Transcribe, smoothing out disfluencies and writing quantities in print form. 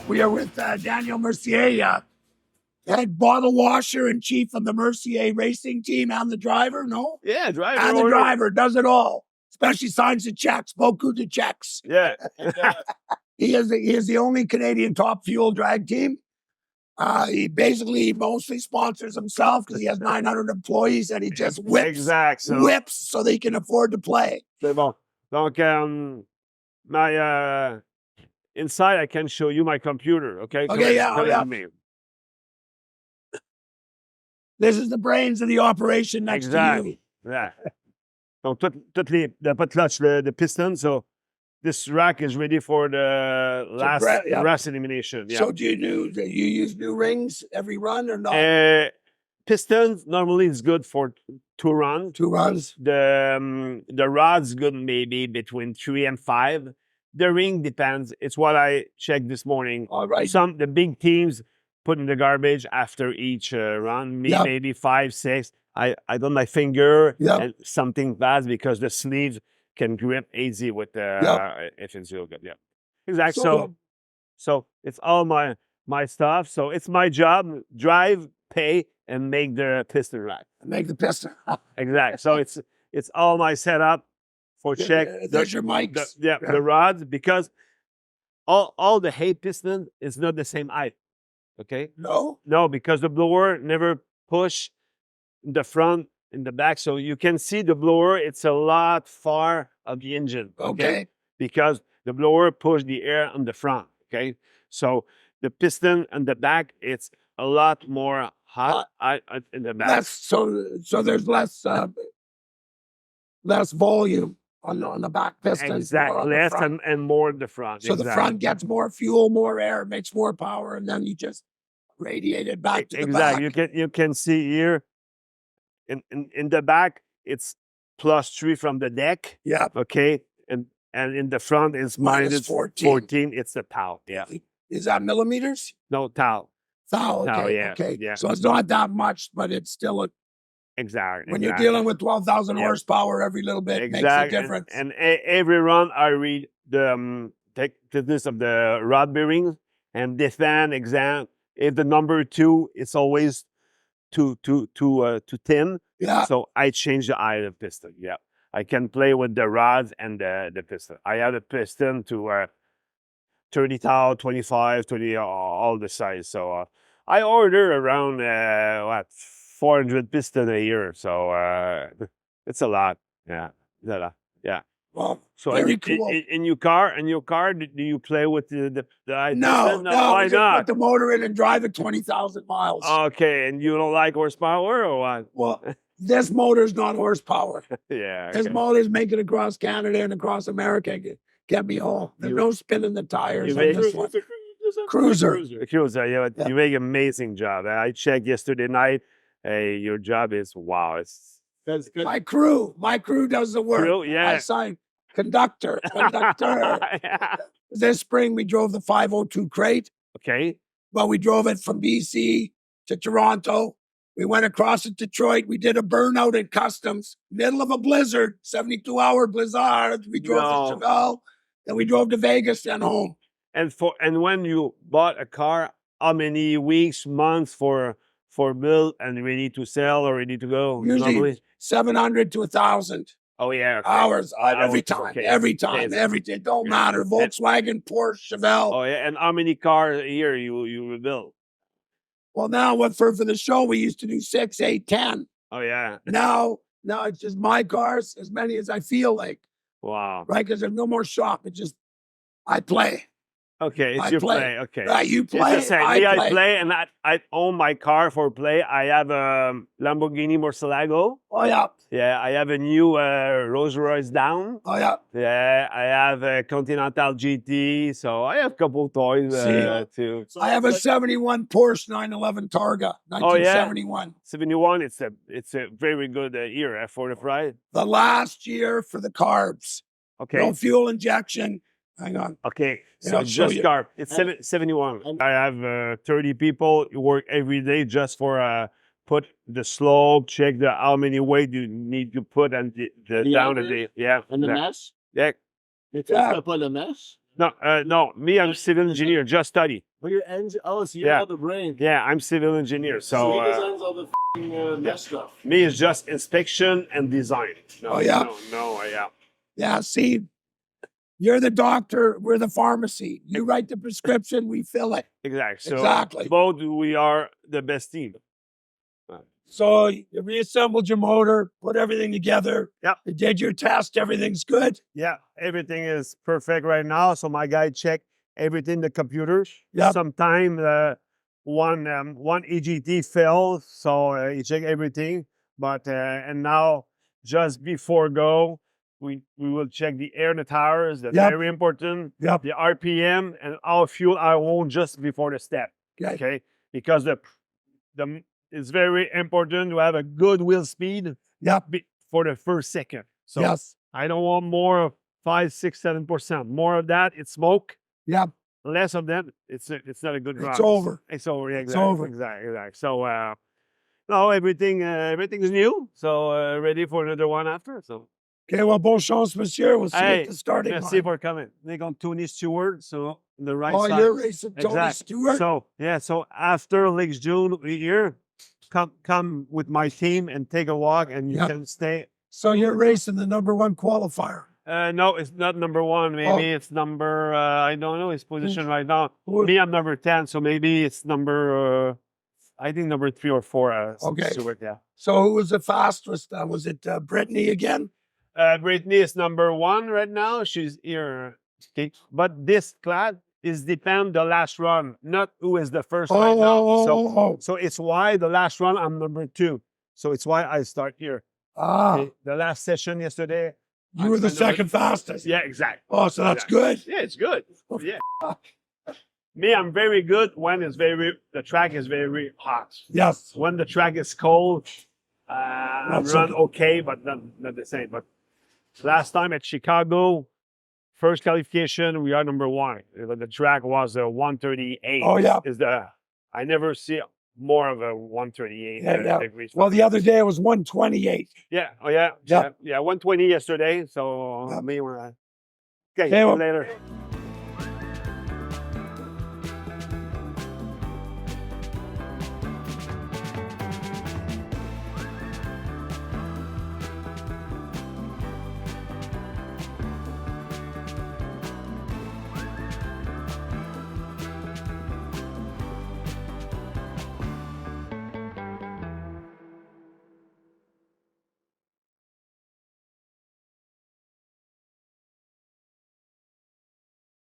We are with Daniel Murcia, head bottle washer and chief of the Mercier racing team, and the driver. No, Yeah, driver. and the driver does it all, especially signs the checks. Beaucoup de checks. Yeah. He is the only Canadian top fuel drag team. He mostly sponsors himself because he has 900 employees and he just whips so they can afford to play. C'est bon. Donc, my inside, I can show you my computer. Okay. Okay, yeah. Me. This is the brains of the operation next to you. Yeah. Donc, the pas de clutch, the piston. So this rack is ready for the last elimination. Yeah. So do you use new rings every run or not? Pistons normally is good for 2 runs. 2 runs. The rod's good maybe between 3 and 5. The ring depends. It's what I checked this morning. All right. The big teams put in the garbage after each run. Maybe 5, 6. I done my finger and something fast because the sleeve can grip easy with the if it's real good. Yeah, exactly. So it's all my stuff. So it's my job: drive, pay, and make the piston rack. Make the piston. Exactly. So it's all my setup for check. There's your mics. The rods, because all the hay piston is not the same height. Okay. No, because the blower never push the front in the back, so you can see the blower. It's a lot far of the engine. Okay. Because the blower push the air on the front. Okay. So the piston on the back, it's a lot more hot in the back. So there's less volume on the back piston. Exactly. Less and more in the front. So the front gets more fuel, more air, makes more power, and then you just radiate it back to the back. Exactly. You can see here in the back, it's +3 from the deck. Yeah. Okay. And in the front it's -14. It's the thou. Yeah. Is that millimeters? No, thou. Thou. Okay. Okay. Yeah. So it's not that much, but it's still exactly. When you're dealing with 12,000 horsepower, every little bit makes a difference. And every run I read the thickness of the rod bearings and defend exam. If the number 2, it's always too thin. Yeah. So I change the height of piston. Yeah. I can play with the rods and the piston. I have a piston to 30 thou, 25, 20, all the size. So I order around 400 piston a year. So it's a lot. Yeah. Yeah. Well, so very cool. In your car, do you play with the No, why not? Put the motor in and drive it 20,000 miles. Okay, and you don't like horsepower or what? Well, this motor's not horsepower. Yeah. This motor's make it across Canada and across America. Get me home. There's no spinning the tires on this one. Cruiser. Yeah. You make an amazing job. I checked yesterday night. Your job is wow. That's good. My crew does the work. I signed conductor. This spring we drove the 502 crate. Okay. Well, we drove it from BC to Toronto. We went across to Detroit. We did a burnout at customs, middle of a blizzard, 72-hour blizzard. We drove to Chicago, then we drove to Vegas and home. And when you bought a car, how many weeks, months for build and ready to sell or ready to go? Usually normally? 700 to 1,000. Oh yeah, hours every time. It don't matter. Volkswagen, Porsche, Chevelle. Oh yeah, and how many cars a year you rebuild? Well, now for the show we used to do 6, 8, 10. Oh yeah. Now it's just my cars, as many as I feel like. Wow. Right, because there's no more shop. It's just I play. Okay, it's your play. Okay. You play. It's the same. I play, and I own my car for play. I have a Lamborghini Murcielago. Oh yeah. Yeah, I have a new Rolls Royce Down. Oh yeah. Yeah, I have a Continental GT. So I have a couple toys too. I have a 71 Porsche 911 Targa, 1971. 71. It's a very good year for the price. The last year for the carbs. Okay. No fuel injection. Hang on. Okay, so just carb. It's 71. I have 30 people who work every day just for put the slope, check how many weight you need to put and the down a day. Yeah. And the mesh? Yeah. It's pas le mesh? No. Me, I'm civil engineer. Just study. But you're so you have the brain. Yeah, I'm civil engineer. So he designs all the mesh stuff. Me is just inspection and design. No, yeah. Yeah, see, you're the doctor, we're the pharmacy. You write the prescription, we fill it. Exactly. So Exactly. both we are the best team. So you reassembled your motor, put everything together. Yep. You did your test, everything's good. Yeah, everything is perfect right now. So my guy checked everything, the computer. Yep. Sometime one EGT fell, so he checked everything. But and now just before go, we will check the air in the tires. That's Yep. very important. Yep. The RPM and our fuel I own just before the step. Okay, because the it's very important to have a good wheel speed. Yep. For the first second. So yes. I don't want more of 5, 6, 7%. More of that, it's smoke. Yep. Less of that, it's not a good run. It's over. It's over. Yeah, exactly. It's over. Exactly. So no, everything is new. So ready for another one after. So okay, well, bon chance, monsieur. We'll see you at the starting line. Merci for coming. They're on Tony Stewart, so the right side. Oh, you're racing Tony Stewart? So after Lake June here, come with my team and take a walk, and you can stay. So you're racing the #1 qualifier? No, it's not #1. Maybe it's number. I don't know his position right now. Me, I'm number 10, so maybe it's number. I think number 3 or 4. Okay. Stewart, yeah. So who was the fastest? Was it Brittany again? Brittany is #1 right now. She's here. Okay, but this class is depend the last run, not who is the first right now. So it's why the last run I'm number 2. So it's why I start here. Okay? The last session yesterday, you were the second fastest. Yeah, exactly. Oh, so that's good. Yeah, it's good. Yeah. Me, I'm very good when the track is very hot. Yes. When the track is cold, I run okay, but not the same. But last time at Chicago, first qualification, we are #1. The track was a 138. Oh, yeah. I never see more of a 138. Yeah. Well, the other day it was 128. Yeah. Oh, yeah. Yeah. 120 yesterday. So me, okay, see you later.